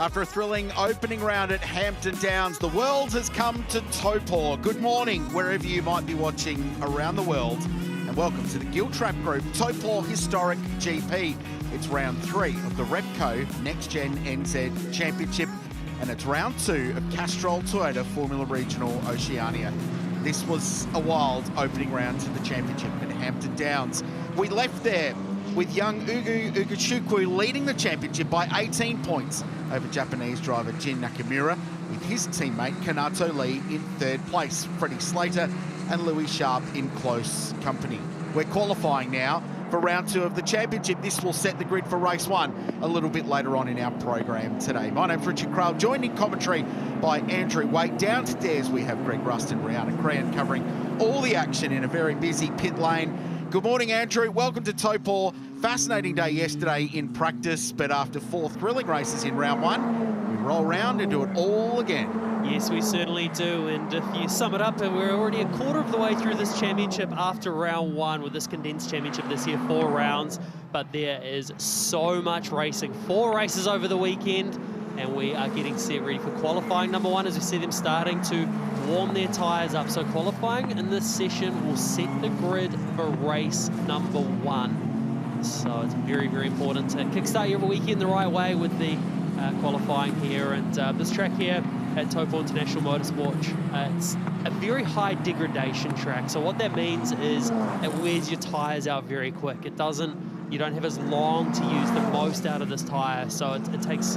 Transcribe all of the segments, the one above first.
After a thrilling opening round at Hampton Downs, the world has come to Taupo. Good morning, wherever you might be watching around the world, and welcome to the Giltrap Group Taupo Historic GP. It's round 3 of the Repco NextGen NZ Championship, and it's round 2 of Castrol Toyota Formula Regional Oceania. This was a wild opening round to the championship at Hampton Downs. We left there with young Ugu Ugachukwu leading the championship by 18 points over Japanese driver Jin Nakamura, with his teammate Kanato Lee in 3rd place, Freddie Slater and Louis Sharp in close company. We're qualifying now for round 2 of the championship. This will set the grid for race 1 a little bit later on in our program today. My name's Richard Craill, joined in commentary by Andrew Waite. Downstairs we have Greg Rust and Rihanna Crayon covering all the action in a very busy pit lane. Good morning, Andrew. Welcome to Taupo. Fascinating day yesterday in practice, but after 4 thrilling races in round 1, we roll round and do it all again. Yes, we certainly do. And if you sum it up, we're already a quarter of the way through this championship after round 1 with this condensed championship this year, 4 rounds. But there is so much racing. 4 races over the weekend, and we are getting set ready for qualifying number 1 as we see them starting to warm their tyres up. So qualifying in this session will set the grid for race number 1. So it's very, very important to kickstart your weekend the right way with the qualifying here. And this track here at Taupo International Motorsport, it's a very high degradation track. So what that means is it wears your tyres out very quick. You don't have as long to use the most out of this tyre. So it takes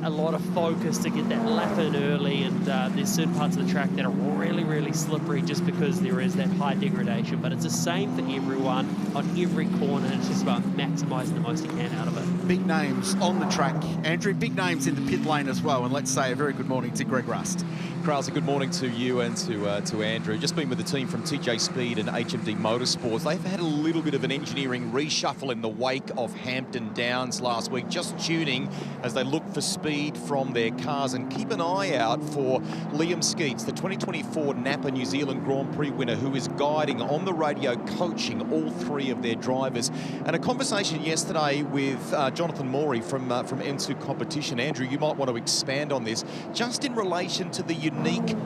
a lot of focus to get that lap in early, and there's certain parts of the track that are really, really slippery just because there is that high degradation. But it's the same for everyone on every corner. It's just about maximising the most you can out of it. Big names on the track, Andrew, big names in the pit lane as well. And let's say a very good morning to Greg Rust. Craill, a good morning to you and to Andrew. Just been with the team from TJ Speed and HMD Motorsports. They've had a little bit of an engineering reshuffle in the wake of Hampton Downs last week, just tuning as they look for speed from their cars. And keep an eye out for Liam Skeets, the 2024 Napa New Zealand Grand Prix winner, who is guiding on the radio, coaching all 3 of their drivers. And a conversation yesterday with Jonathan Morey from M2 Competition. Andrew, you might want to expand on this, just in relation to the unique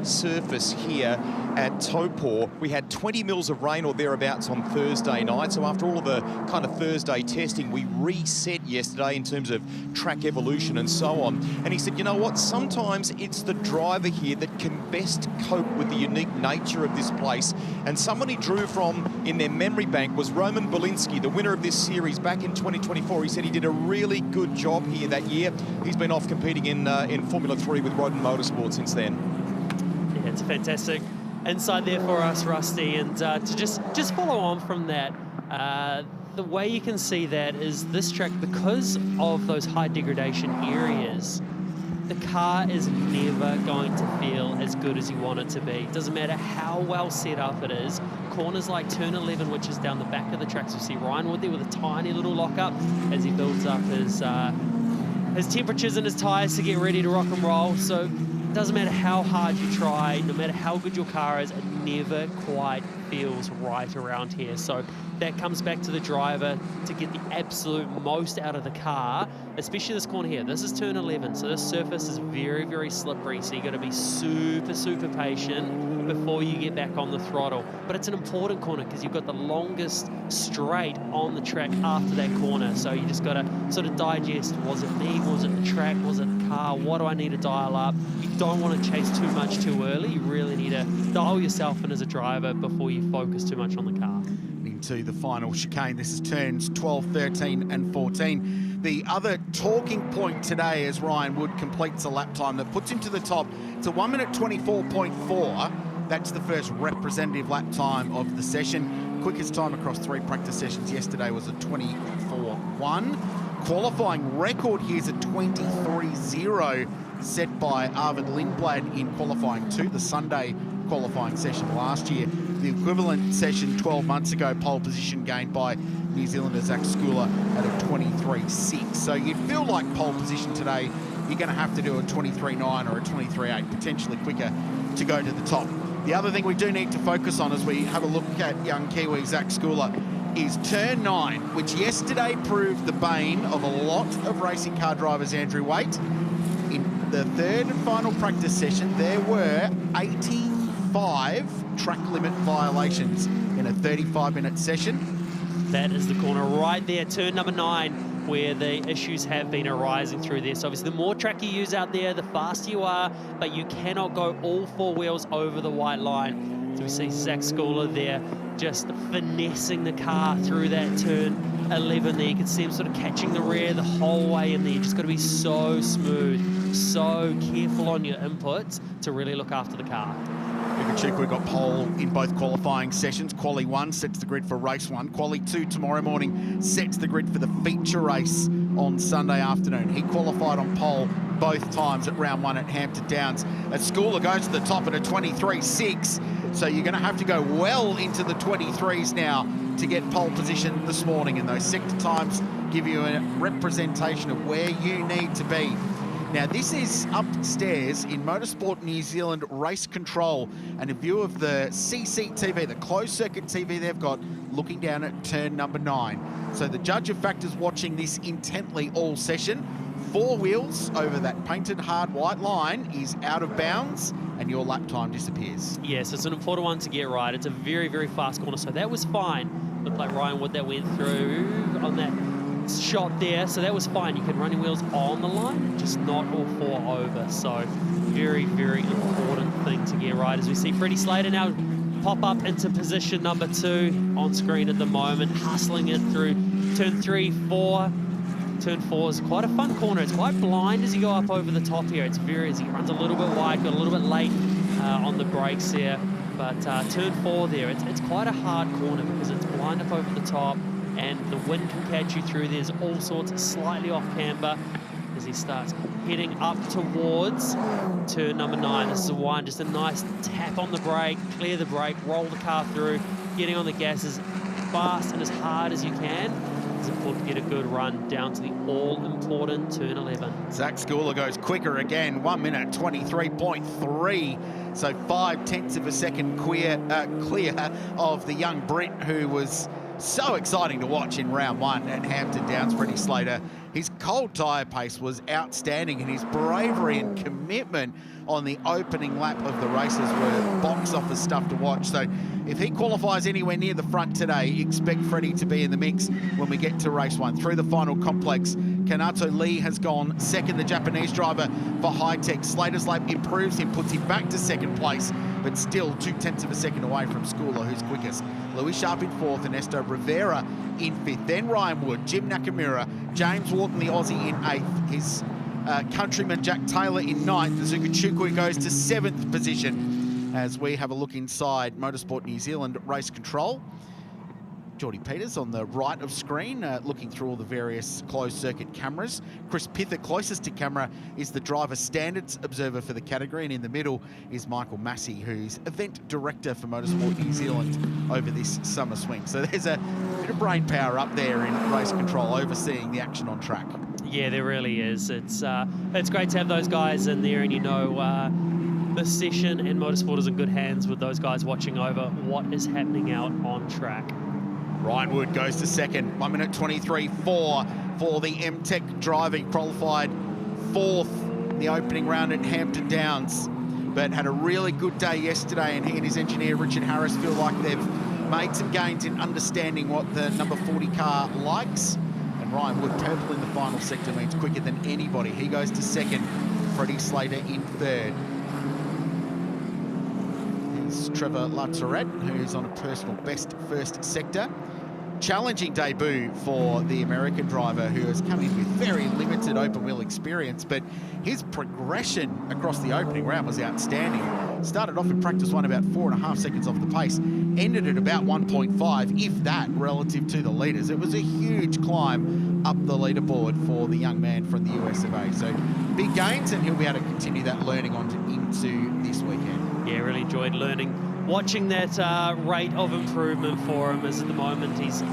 surface here at Taupo. We had 20 mils of rain or thereabouts on Thursday night, so after all of the kind of Thursday testing, we reset yesterday in terms of track evolution and so on. And he said, you know what, sometimes it's the driver here that can best cope with the unique nature of this place. And someone he drew from in their memory bank was Roman Belinsky, the winner of this series back in 2024. He said he did a really good job here that year. He's been off competing in Formula 3 with Rodden Motorsport since then. Yeah, it's fantastic insight there for us, Rusty. And to just follow on from that, the way you can see that is this track, because of those high degradation areas, the car is never going to feel as good as you want it to be. It doesn't matter how well set up it is. Corners like turn 11, which is down the back of the track, so you see Ryan Wood there with a tiny little lockup as he builds up his temperatures in his tyres to get ready to rock and roll. So it doesn't matter how hard you try, no matter how good your car is, it never quite feels right around here. So that comes back to the driver to get the absolute most out of the car, especially this corner here. This is turn 11, so this surface is very, very slippery, so you got to be super, super patient before you get back on the throttle. But it's an important corner because you've got the longest straight on the track after that corner, so you just got to sort of digest, was it me, was it the track, was it the car, what do I need to dial up? You don't want to chase too much too early. You really need to dial yourself in as a driver before you focus too much on the car. Into the final chicane. This is turns 12, 13 and 14. The other talking point today as Ryan Wood completes a lap time that puts him to the top. It's a 1 minute 24.4. That's the first representative lap time of the session. Quickest time across 3 practice sessions yesterday was a 24.1. Qualifying record here is a 23.0 set by Arvid Lindblad in qualifying 2, the Sunday qualifying session last year. The equivalent session 12 months ago, pole position gained by New Zealander Zach Skula at a 23.6. So you'd feel like pole position today, you're going to have to do a 23.9 or a 23.8, potentially quicker to go to the top. The other thing we do need to focus on as we have a look at young Kiwi Zach Skula is turn 9, which yesterday proved the bane of a lot of racing car drivers, Andrew Waite. In the third and final practice session, there were 85 track limit violations in a 35-minute session. That is the corner right there, turn number 9, where the issues have been arising through this. Obviously, the more track you use out there, the faster you are, but you cannot go all 4 wheels over the white line. So we see Zach Schooler there just finessing the car through that turn 11 there. You can see him sort of catching the rear the whole way in there. You just got to be so smooth, so careful on your inputs to really look after the car. We got pole in both qualifying sessions. Quali 1 sets the grid for race 1. Quali 2 tomorrow morning sets the grid for the feature race on Sunday afternoon. He qualified on pole both times at round 1 at Hampton Downs. As Schooler goes to the top at a 23.6, so you're going to have to go well into the 23s now to get pole position this morning, and those sector times give you a representation of where you need to be. Now, this is upstairs in Motorsport New Zealand Race Control, and a view of the CCTV, the closed circuit TV they've got, looking down at turn number 9. So the judge of factors watching this intently all session. 4 wheels over that painted hard white line is out of bounds, and your lap time disappears. Yes, it's an important one to get right. It's a very, very fast corner, so that was fine. Looked like Ryan Wood that went through on that shot there, so that was fine. You can run your wheels on the line, just not all 4 over. So very, very important thing to get right. As we see Freddie Slater now pop up into position number 2 on screen at the moment, hustling it through turn 3, 4. Turn 4 is quite a fun corner. It's quite blind as you go up over the top here. It's very easy. He runs a little bit wide, got a little bit late on the brakes here. But turn 4 there, it's quite a hard corner because it's blind up over the top, and the wind can catch you through. There's all sorts of slightly off camber as he starts heading up towards turn number 9. This is one, just a nice tap on the brake, clear the brake, roll the car through, getting on the gas as fast and as hard as you can. It's important to get a good run down to the all-important turn 11. Zach Schooler goes quicker again, 1 minute 23.3. So 5/10 of a second clear of the young Brit, who was so exciting to watch in round 1 at Hampton Downs. Freddie Slater, his cold tyre pace was outstanding, and his bravery and commitment on the opening lap of the races were box office stuff to watch. So if he qualifies anywhere near the front today, expect Freddie to be in the mix when we get to race 1. Through the final complex, Kanato Lee has gone second, the Japanese driver for High Tech. Slater's lap improves him, puts him back to second place, but still 0.2 of a second away from Schooler, who's quickest. Louis Sharp in 4th, Ernesto Rivera in 5th, then Ryan Wood, Jim Nakamura, James Wharton, the Aussie, in 8th. His countryman Jack Taylor in 9th. The Zukuchukui goes to 7th position as we have a look inside Motorsport New Zealand Race Control. Geordie Peters on the right of screen, looking through all the various closed circuit cameras. Chris Pither, closest to camera, is the driver standards observer for the category, and in the middle is Michael Massey, who's event director for Motorsport New Zealand over this summer swing. So there's a bit of brain power up there in race control, overseeing the action on track. Yeah, there really is. It's great to have those guys in there, and you know, the session in Motorsport is in good hands with those guys watching over what is happening out on track. Ryan Wood goes to second, 1 minute 23.4 for the M-Tech driving, qualified 4th in the opening round at Hampton Downs, but had a really good day yesterday, and he and his engineer Richard Harris feel like they've made some gains in understanding what the number 40 car likes. And Ryan Wood, purple in the final sector, means quicker than anybody. He goes to second, Freddie Slater in 3rd. Here's Trevor Latourette, who's on a personal best first sector. Challenging debut for the American driver, who has come in with very limited open wheel experience, but his progression across the opening round was outstanding. Started off in practice 1 about 4.5 seconds off the pace, ended at about 1.5, if that, relative to the leaders. It was a huge climb up the leaderboard for the young man from the US of A. So big gains, and he'll be able to continue that learning on into this weekend. Yeah, really enjoyed watching that rate of improvement for him, as at the moment he's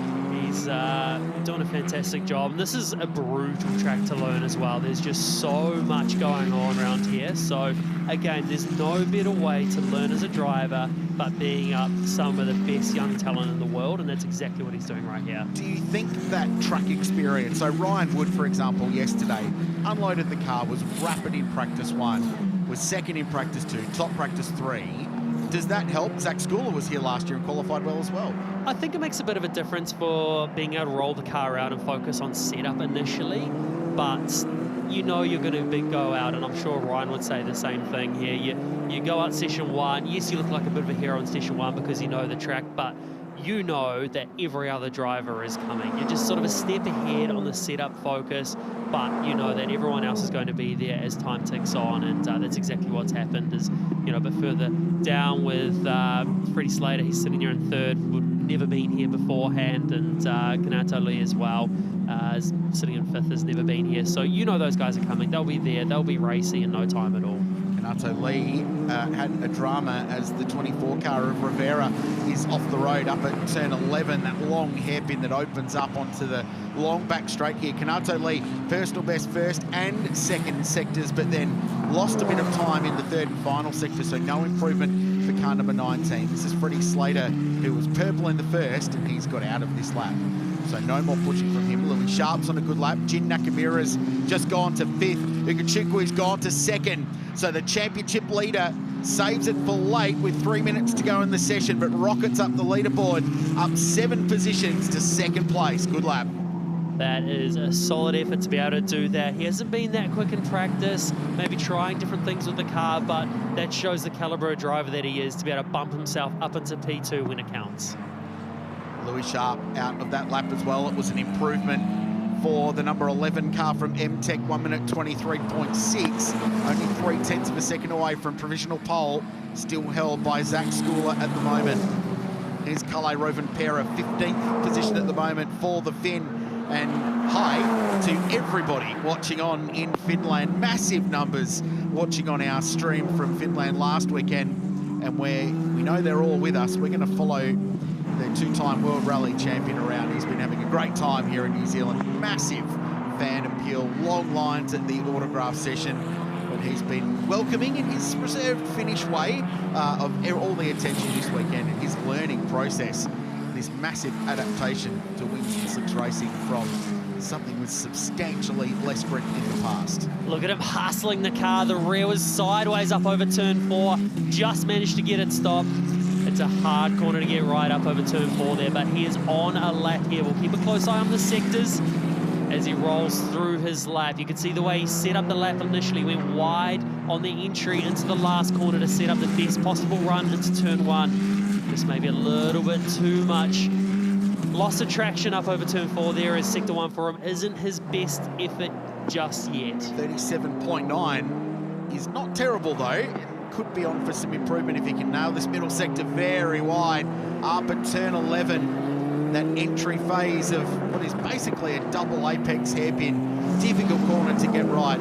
He's doing a fantastic job. And this is a brutal track to learn as well. There's just so much going on around here. So again, there's no better way to learn as a driver but being up some of the best young talent in the world, and that's exactly what he's doing right here. Do you think that track experience, so Ryan Wood, for example, yesterday, unloaded the car, was rapid in practice 1, was second in practice 2, top practice 3. Does that help? Zach Schooler was here last year and qualified well as well. I think it makes a bit of a difference for being able to roll the car out and focus on setup initially, but you know you're going to go out, and I'm sure Ryan would say the same thing here. You go out session 1, yes, you look like a bit of a hero in session 1 because you know the track, but you know that every other driver is coming. You're just sort of a step ahead on the setup focus, but you know that everyone else is going to be there as time ticks on, and that's exactly what's happened. Is, you know, a bit further down with Freddie Slater, he's sitting here in third, would never been here beforehand, and Kanato Lee as well, sitting in fifth, has never been here. So you know those guys are coming. They'll be there. They'll be racing in no time at all. Kanato Lee had a drama as the 24 car of Rivera is off the road up at turn 11, that long hairpin that opens up onto the long back straight here. Kanato Lee, personal best first and second sectors, but then lost a bit of time in the third and final sector, so no improvement for car number 19. This is Freddie Slater, who was purple in the first, and he's got out of this lap. So no more pushing from him. Louis Sharp's on a good lap. Jin Nakamura's just gone to fifth. Ugochukwu's gone to second. So the championship leader saves it for late with 3 minutes to go in the session, but rockets up the leaderboard, up 7 positions to second place. Good lap. That is a solid effort to be able to do that. He hasn't been that quick in practice, maybe trying different things with the car, but that shows the caliber of driver that he is to be able to bump himself up into P2 when it counts. Louis Sharp out of that lap as well. It was an improvement for the number 11 car from M-Tech, 1 minute 23.6. Only 0.3 of a second away from provisional pole, still held by Zach Schooler at the moment. Here's Kalle Rovanperä, 15th position at the moment for the Finn. And hi to everybody watching on in Finland. Massive numbers watching on our stream from Finland last weekend. And we know they're all with us. We're going to follow the two-time World Rally champion around. He's been having a great time here in New Zealand. Massive fan appeal, long lines at the autograph session. But he's been welcoming in his reserved Finnish way of all the attention this weekend and his learning process. This massive adaptation to wings and slicks racing from something with substantially less grip in the past. Look at him hustling the car. The rear was sideways up over turn 4. Just managed to get it stopped. It's a hard corner to get right up over turn 4 there, but he is on a lap here. We'll keep a close eye on the sectors as he rolls through his lap. You can see the way he set up the lap initially, went wide on the entry into the last corner to set up the best possible run into turn 1. Just maybe a little bit too much. Lost of traction up over turn 4 there as sector 1 for him isn't his best effort just yet. 37.9 is not terrible though. Could be on for some improvement if he can nail this middle sector very wide. Up at turn 11, that entry phase of what is basically a double apex hairpin. Difficult corner to get right.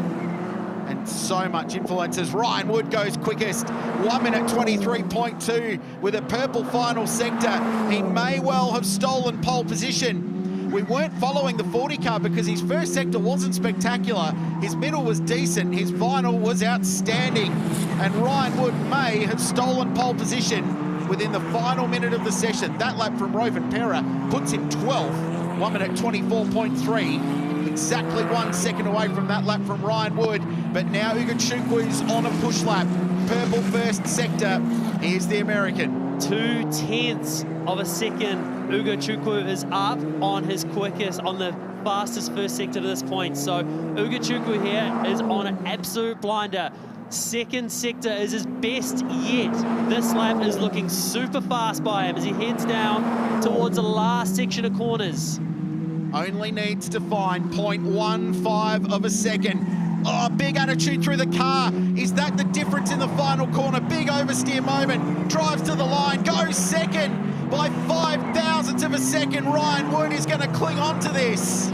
And so much influence as Ryan Wood goes quickest. 1 minute 23.2 with a purple final sector. He may well have stolen pole position. We weren't following the 40 car because his first sector wasn't spectacular. His middle was decent. His final was outstanding. And Ryan Wood may have stolen pole position within the final minute of the session. That lap from Rovanperä puts him 12th. 1 minute 24.3. Exactly 1 second away from that lap from Ryan Wood. But now Ugochukwu's on a push lap. Purple first sector. Here's the American. 0.2 of a second. Ugochukwu is up on his quickest, on the fastest first sector to this point. So Ugochukwu here is on an absolute blinder. Second sector is his best yet. This lap is looking super fast by him as he heads down towards the last section of corners. Only needs to find 0.15 of a second. Oh, big attitude through the car. Is that the difference in the final corner? Big oversteer moment. Drives to the line, goes second by 0.005 of a second. Ryan Wood is going to cling on to this.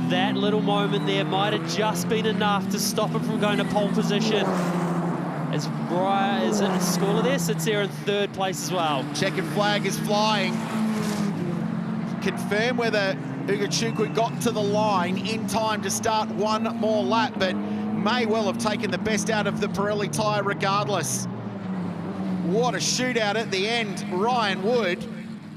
That little moment there might have just been enough to stop him from going to pole position. As Schooler there sits there in third place as well. Checkered flag is flying. confirm whether Ugachukwu got to the line in time to start one more lap, but may well have taken the best out of the Pirelli tyre regardless. What a shootout at the end. Ryan Wood.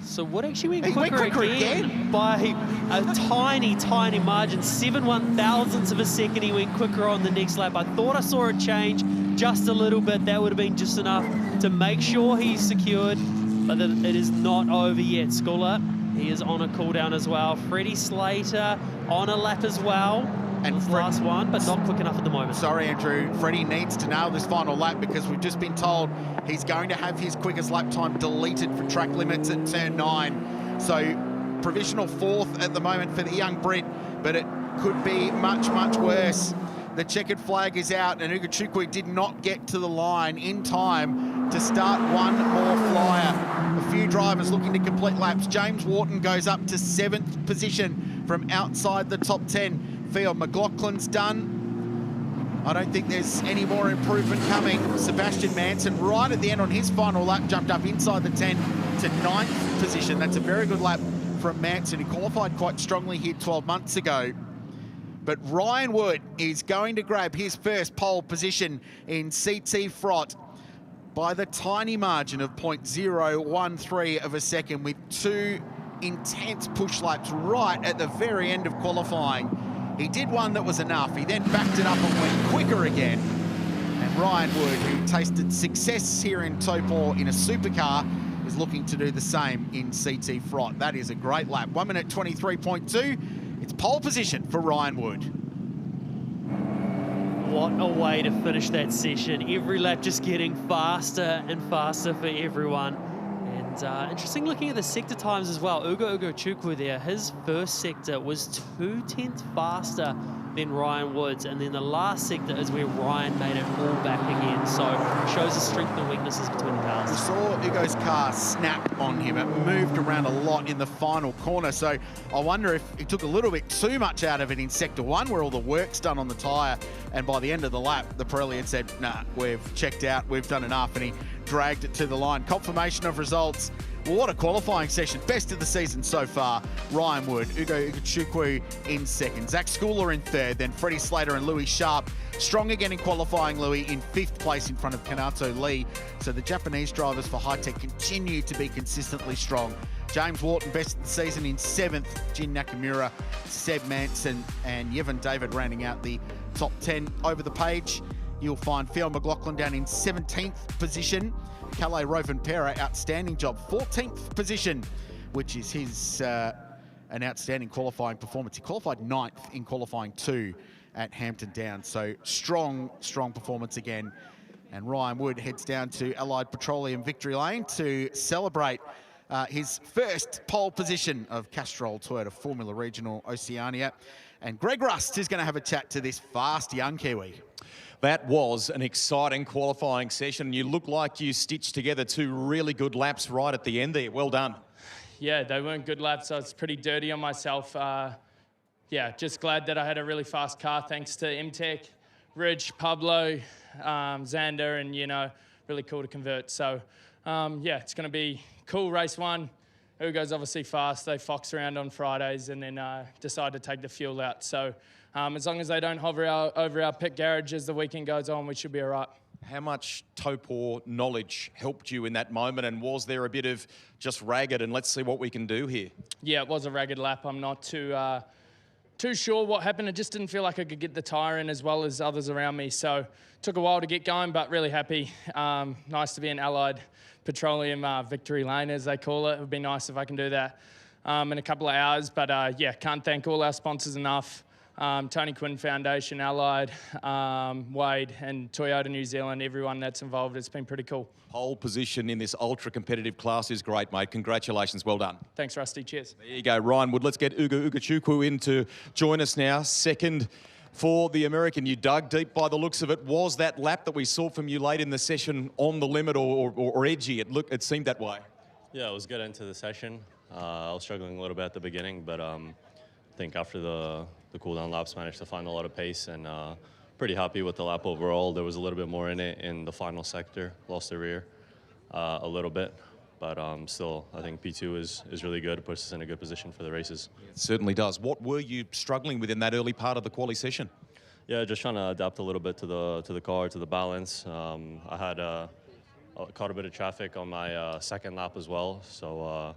So Wood actually went quicker again by a tiny, tiny margin. 7/1000ths of a second he went quicker on the next lap. I thought I saw it change just a little bit. That would have been just enough to make sure he's secured, but it is not over yet. Schooler, he is on a cooldown as well. Freddie Slater on a lap as well. And the last one, but not quick enough at the moment. Sorry, Andrew. Freddie needs to nail this final lap because we've just been told he's going to have his quickest lap time deleted for track limits at turn 9. So provisional 4th at the moment for the young Brit, but it could be much, much worse. The checkered flag is out, and Ugachukwu did not get to the line in time to start one more flyer. A few drivers looking to complete laps. James Wharton goes up to 7th position from outside the top 10. Theo McLaughlin's done. I don't think there's any more improvement coming. Sebastian Manson, right at the end on his final lap, jumped up inside the 10 to 9th position. That's a very good lap from Manson, who qualified quite strongly here 12 months ago. But Ryan Wood is going to grab his first pole position in CTFROT by the tiny margin of 0.013 of a second, with 2 intense push laps right at the very end of qualifying. He did one that was enough. He then backed it up and went quicker again. And Ryan Wood, who tasted success here in Taupo in a supercar, is looking to do the same in CTFROT. That is a great lap. 1 minute 23.2. It's pole position for Ryan Wood. What a way to finish that session. Every lap just getting faster and faster for everyone. And interesting looking at the sector times as well. Ugachukwu there, his first sector was 2/10 faster than Ryan Wood's, and then the last sector is where Ryan made it all back again. So shows the strength and weaknesses between the cars. We saw Ugo's car snap on him. It moved around a lot in the final corner, so I wonder if he took a little bit too much out of it in sector 1, where all the work's done on the tyre, and by the end of the lap, the Pirelli had said, nah, we've checked out, we've done enough, and he dragged it to the line. Confirmation of results. Well, what a qualifying session. Best of the season so far. Ryan Wood, Ugachukwu in second. Zach Schooler in third, then Freddie Slater and Louis Sharp. Strong again in qualifying, Louis in 5th place in front of Kanato Lee. So the Japanese drivers for Hi-Tech continue to be consistently strong. James Wharton, best of the season in 7th. Jin Nakamura, Seb Manson, and Yevon David rounding out the top 10. Over the page, you'll find Theo McLaughlin down in 17th position. Calais Roven-Pera, outstanding job, 14th position, which is his an outstanding qualifying performance. He qualified 9th in qualifying 2 at Hampton Downs. So strong performance again. And Ryan Wood heads down to Allied Petroleum Victory Lane to celebrate his first pole position of Castrol Toyota Formula Regional Oceania. And Greg Rust is going to have a chat to this fast young Kiwi. That was an exciting qualifying session. You look like you stitched together 2 really good laps right at the end there. Well done. Yeah, they weren't good laps. I was pretty dirty on myself. Yeah, just glad that I had a really fast car thanks to MTech, Rich, Pablo, Xander, and, you know, really cool to convert. So, yeah, it's going to be cool race 1. Ugo's obviously fast. They fox around on Fridays and then decide to take the fuel out. So as long as they don't hover over our pit garage as the weekend goes on, we should be all right. How much Taupo knowledge helped you in that moment, and was there a bit of just ragged and let's see what we can do here? Yeah, it was a ragged lap. I'm not too sure what happened. It just didn't feel like I could get the tyre in as well as others around me. So it took a while to get going, but really happy. Nice to be in Allied Petroleum Victory Lane, as they call it. It would be nice if I can do that in a couple of hours. But yeah, can't thank all our sponsors enough. Tony Quinn Foundation, Allied, Wade, and Toyota New Zealand, everyone that's involved. It's been pretty cool. Pole position in this ultra-competitive class is great, mate. Congratulations, well done. Thanks, Rusty. Cheers. There you go, Ryan Wood. Let's get Ugachukwu in to join us now. Second for the American. You dug deep by the looks of it. Was that lap that we saw from you late in the session on the limit or edgy? It seemed that way. Yeah, it was good into the session. I was struggling a little bit at the beginning, but I think after the cool-down laps managed to find a lot of pace, and pretty happy with the lap overall. There was a little bit more in it in the final sector. Lost the rear a little bit. but still, I think P2 is really good. It puts us in a good position for the races. It certainly does. What were you struggling with in that early part of the quali session? Yeah, just trying to adapt a little bit to the car, to the balance. I had caught a bit of traffic on my second lap as well, so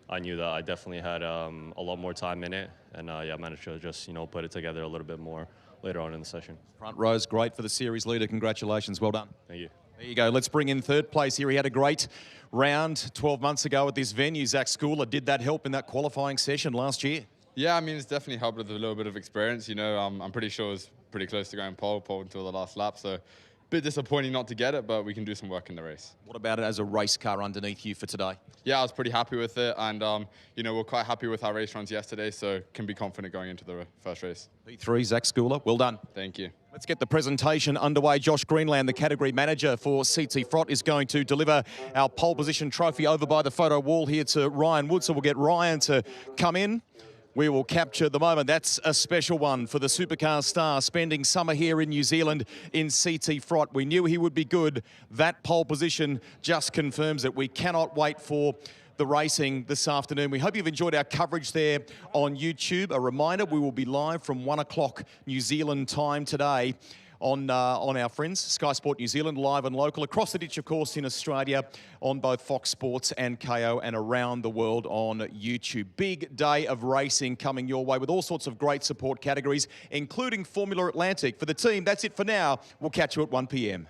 I knew that I definitely had a lot more time in it, and yeah, I managed to just put it together a little bit more later on in the session. Front row's great for the series leader. Congratulations, well done. Thank you. There you go. Let's bring in third place here. He had a great round 12 months ago at this venue. Zach Schooler, did that help in that qualifying session last year? Yeah, I mean, it's definitely helped with a little bit of experience. I'm pretty sure it was pretty close to going pole until the last lap. So a bit disappointing not to get it, but we can do some work in the race. What about it as a race car underneath you for today? Yeah, I was pretty happy with it. And, we're quite happy with our race runs yesterday, so can be confident going into the first race. P3, Zach Schooler, well done. Thank you. Let's get the presentation underway. Josh Greenland, the category manager for CTFROT, is going to deliver our pole position trophy over by the photo wall here to Ryan Wood. So we'll get Ryan to come in. We will capture the moment. That's a special one for the supercar star spending summer here in New Zealand in CTFROT. We knew he would be good. That pole position just confirms it. We cannot wait for the racing this afternoon. We hope you've enjoyed our coverage there on YouTube. A reminder, we will be live from 1 o'clock New Zealand time today on our friends, Sky Sport New Zealand, live and local, across the ditch, of course, in Australia, on both Fox Sports and KO, and around the world on YouTube. Big day of racing coming your way with all sorts of great support categories, including Formula Atlantic. For the team, that's it for now. We'll catch you at 1 p.m.